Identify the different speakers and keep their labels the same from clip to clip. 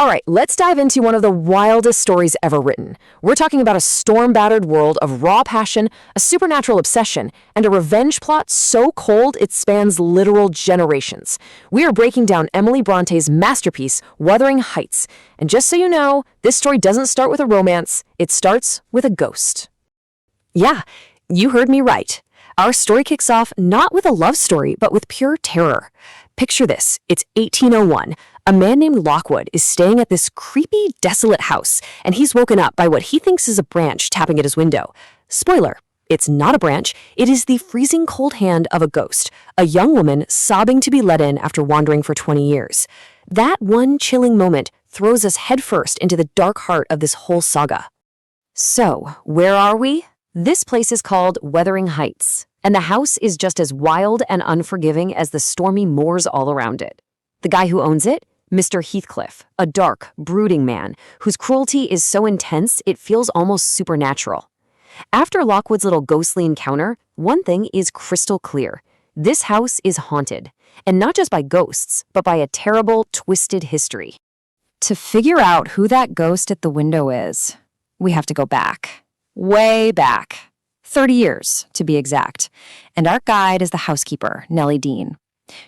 Speaker 1: All right, let's dive into one of the wildest stories ever written. We're talking about a storm-battered world of raw passion, a supernatural obsession, and a revenge plot so cold it spans literal generations. We are breaking down Emily Bronte's masterpiece, Wuthering Heights. And just so you know, this story doesn't start with a romance, it starts with a ghost. Yeah, you heard me right. Our story kicks off not with a love story, but with pure terror. Picture this, it's 1801. A man named Lockwood is staying at this creepy, desolate house, and he's woken up by what he thinks is a branch tapping at his window. Spoiler, it's not a branch, it is the freezing cold hand of a ghost, a young woman sobbing to be let in after wandering for 20 years. That one chilling moment throws us headfirst into the dark heart of this whole saga. So, where are we? This place is called Wuthering Heights, and the house is just as wild and unforgiving as the stormy moors all around it. The guy who owns it? Mr. Heathcliff, a dark, brooding man whose cruelty is so intense it feels almost supernatural. After Lockwood's little ghostly encounter, one thing is crystal clear. This house is haunted, and not just by ghosts, but by a terrible, twisted history. To figure out who that ghost at the window is, we have to go back. Way back. 30 years, to be exact. And our guide is the housekeeper, Nellie Dean.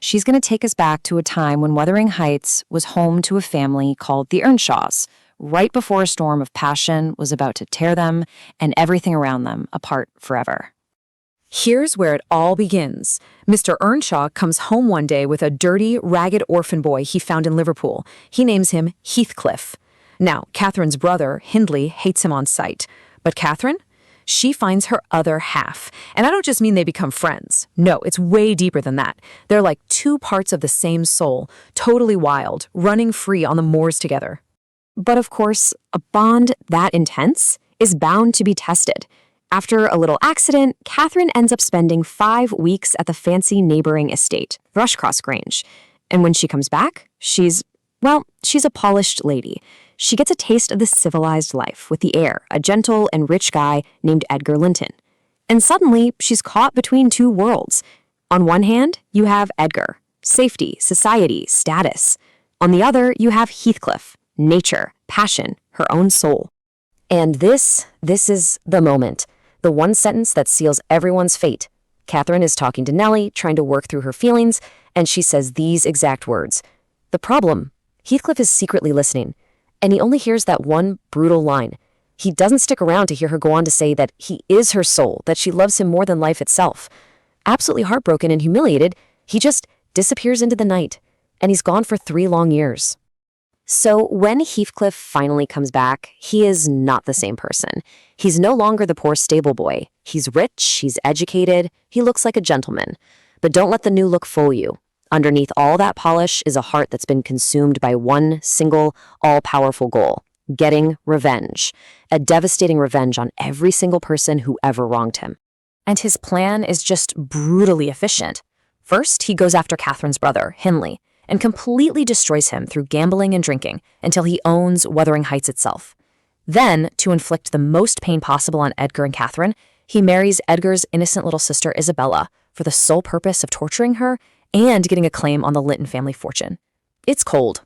Speaker 1: She's going to take us back to a time when Wuthering Heights was home to a family called the Earnshaws, right before a storm of passion was about to tear them and everything around them apart forever. Here's where it all begins. Mr. Earnshaw comes home one day with a dirty, ragged orphan boy he found in Liverpool. He names him Heathcliff. Now, Catherine's brother, Hindley, hates him on sight. But Catherine? She finds her other half. And I don't just mean they become friends. No, it's way deeper than that. They're like two parts of the same soul, totally wild, running free on the moors together. But of course, a bond that intense is bound to be tested. After a little accident, Catherine ends up spending 5 weeks at the fancy neighboring estate, Thrushcross Grange. And when she comes back, she's a polished lady. She gets a taste of the civilized life with the heir, a gentle and rich guy named Edgar Linton. And suddenly, she's caught between two worlds. On one hand, you have Edgar, safety, society, status. On the other, you have Heathcliff, nature, passion, her own soul. And this is the moment, the one sentence that seals everyone's fate. Catherine is talking to Nellie, trying to work through her feelings, and she says these exact words. The problem, Heathcliff is secretly listening. And he only hears that one brutal line. He doesn't stick around to hear her go on to say that he is her soul, that she loves him more than life itself. Absolutely heartbroken and humiliated, he just disappears into the night, and he's gone for 3 long years. So when Heathcliff finally comes back, he is not the same person. He's no longer the poor stable boy. He's rich, he's educated, he looks like a gentleman. But don't let the new look fool you. Underneath all that polish is a heart that's been consumed by one single, all-powerful goal, getting revenge. A devastating revenge on every single person who ever wronged him. And his plan is just brutally efficient. First, he goes after Catherine's brother, Hindley, and completely destroys him through gambling and drinking until he owns Wuthering Heights itself. Then, to inflict the most pain possible on Edgar and Catherine, he marries Edgar's innocent little sister, Isabella, for the sole purpose of torturing her and getting a claim on the Linton family fortune. It's cold.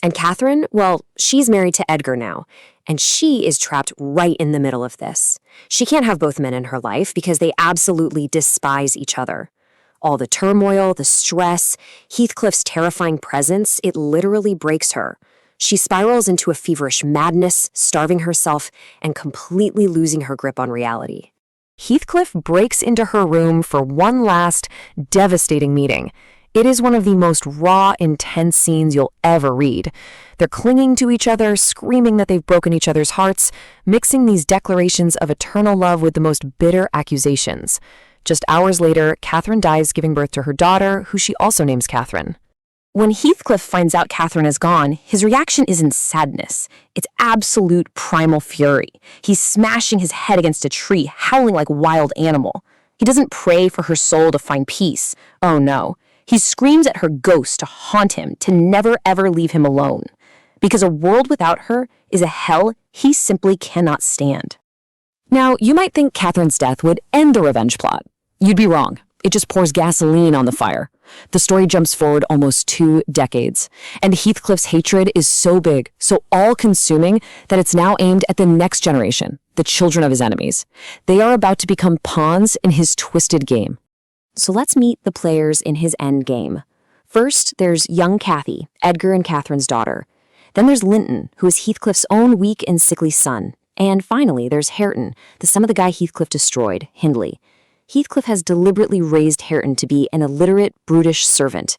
Speaker 1: And Catherine, well, she's married to Edgar now, and she is trapped right in the middle of this. She can't have both men in her life because they absolutely despise each other. All the turmoil, the stress, Heathcliff's terrifying presence, it literally breaks her. She spirals into a feverish madness, starving herself, and completely losing her grip on reality. Heathcliff breaks into her room for one last, devastating meeting. It is one of the most raw, intense scenes you'll ever read. They're clinging to each other, screaming that they've broken each other's hearts, mixing these declarations of eternal love with the most bitter accusations. Just hours later, Catherine dies giving birth to her daughter, who she also names Catherine. When Heathcliff finds out Catherine is gone, his reaction isn't sadness. It's absolute primal fury. He's smashing his head against a tree, howling like a wild animal. He doesn't pray for her soul to find peace. Oh no. He screams at her ghost to haunt him, to never ever leave him alone. Because a world without her is a hell he simply cannot stand. Now, you might think Catherine's death would end the revenge plot. You'd be wrong. It just pours gasoline on the fire. The story jumps forward almost 2 decades, and Heathcliff's hatred is so big, so all-consuming, that it's now aimed at the next generation, the children of his enemies. They are about to become pawns in his twisted game. So let's meet the players in his end game. First, there's young Cathy, Edgar and Catherine's daughter. Then there's Linton, who is Heathcliff's own weak and sickly son. And finally, there's Hareton, the son of the guy Heathcliff destroyed, Hindley. Heathcliff has deliberately raised Hareton to be an illiterate, brutish servant.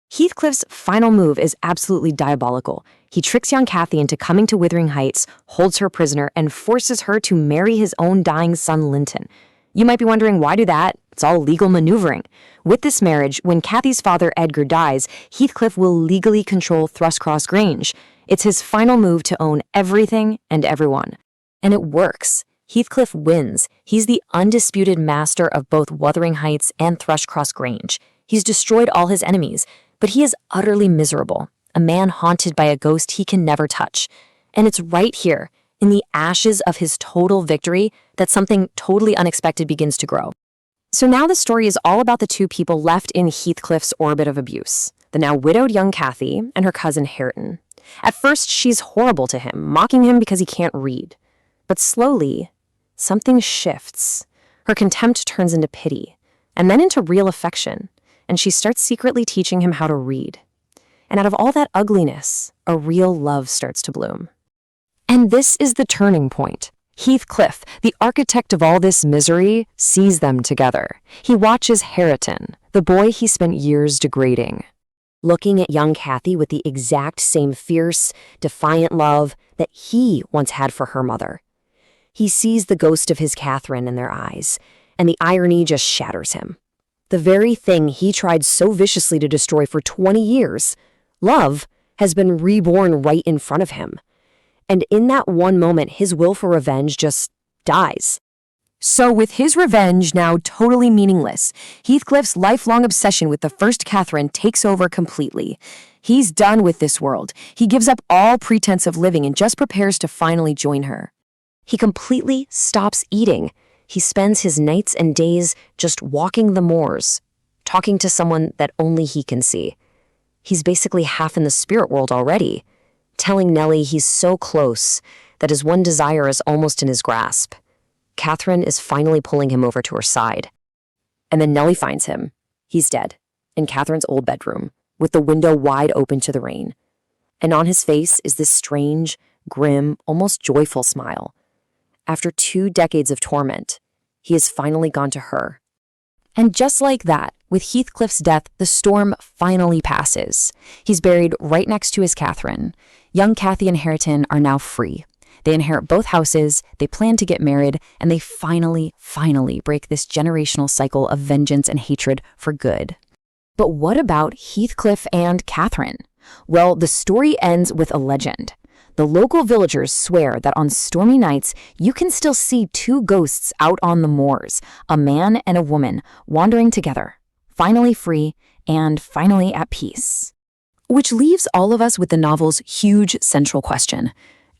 Speaker 1: Heathcliff's final move is absolutely diabolical. He tricks young Cathy into coming to Wuthering Heights, holds her prisoner, and forces her to marry his own dying son Linton. You might be wondering, why do that? It's all legal maneuvering. With this marriage, when Cathy's father Edgar dies, Heathcliff will legally control Thrushcross Grange. It's his final move to own everything and everyone. And it works. Heathcliff wins. He's the undisputed master of both Wuthering Heights and Thrushcross Grange. He's destroyed all his enemies, but he is utterly miserable, a man haunted by a ghost he can never touch. And it's right here, in the ashes of his total victory, that something totally unexpected begins to grow. So now the story is all about the two people left in Heathcliff's orbit of abuse, the now widowed young Cathy and her cousin Hareton. At first, she's horrible to him, mocking him because he can't read. But slowly, something shifts. Her contempt turns into pity, and then into real affection, and she starts secretly teaching him how to read. And out of all that ugliness, a real love starts to bloom. And this is the turning point. Heathcliff, the architect of all this misery, sees them together. He watches Hareton, the boy he spent years degrading, looking at young Cathy with the exact same fierce, defiant love that he once had for her mother. He sees the ghost of his Catherine in their eyes, and the irony just shatters him. The very thing he tried so viciously to destroy for 20 years, love, has been reborn right in front of him. And in that one moment, his will for revenge just dies. So with his revenge now totally meaningless, Heathcliff's lifelong obsession with the first Catherine takes over completely. He's done with this world. He gives up all pretense of living and just prepares to finally join her. He completely stops eating. He spends his nights and days just walking the moors, talking to someone that only he can see. He's basically half in the spirit world already, telling Nellie he's so close that his one desire is almost in his grasp. Catherine is finally pulling him over to her side. And then Nellie finds him. He's dead, in Catherine's old bedroom, with the window wide open to the rain. And on his face is this strange, grim, almost joyful smile. After 2 decades of torment, he has finally gone to her. And just like that, with Heathcliff's death, the storm finally passes. He's buried right next to his Catherine. Young Cathy and Hareton are now free. They inherit both houses, they plan to get married, and they finally break this generational cycle of vengeance and hatred for good. But what about Heathcliff and Catherine? Well, the story ends with a legend. The local villagers swear that on stormy nights, you can still see 2 ghosts out on the moors, a man and a woman, wandering together, finally free and finally at peace. Which leaves all of us with the novel's huge central question.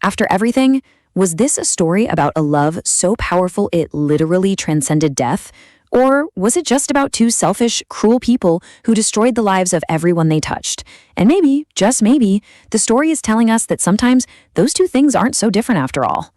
Speaker 1: After everything, was this a story about a love so powerful it literally transcended death? Or was it just about 2 selfish, cruel people who destroyed the lives of everyone they touched? And maybe, just maybe, the story is telling us that sometimes those 2 things aren't so different after all.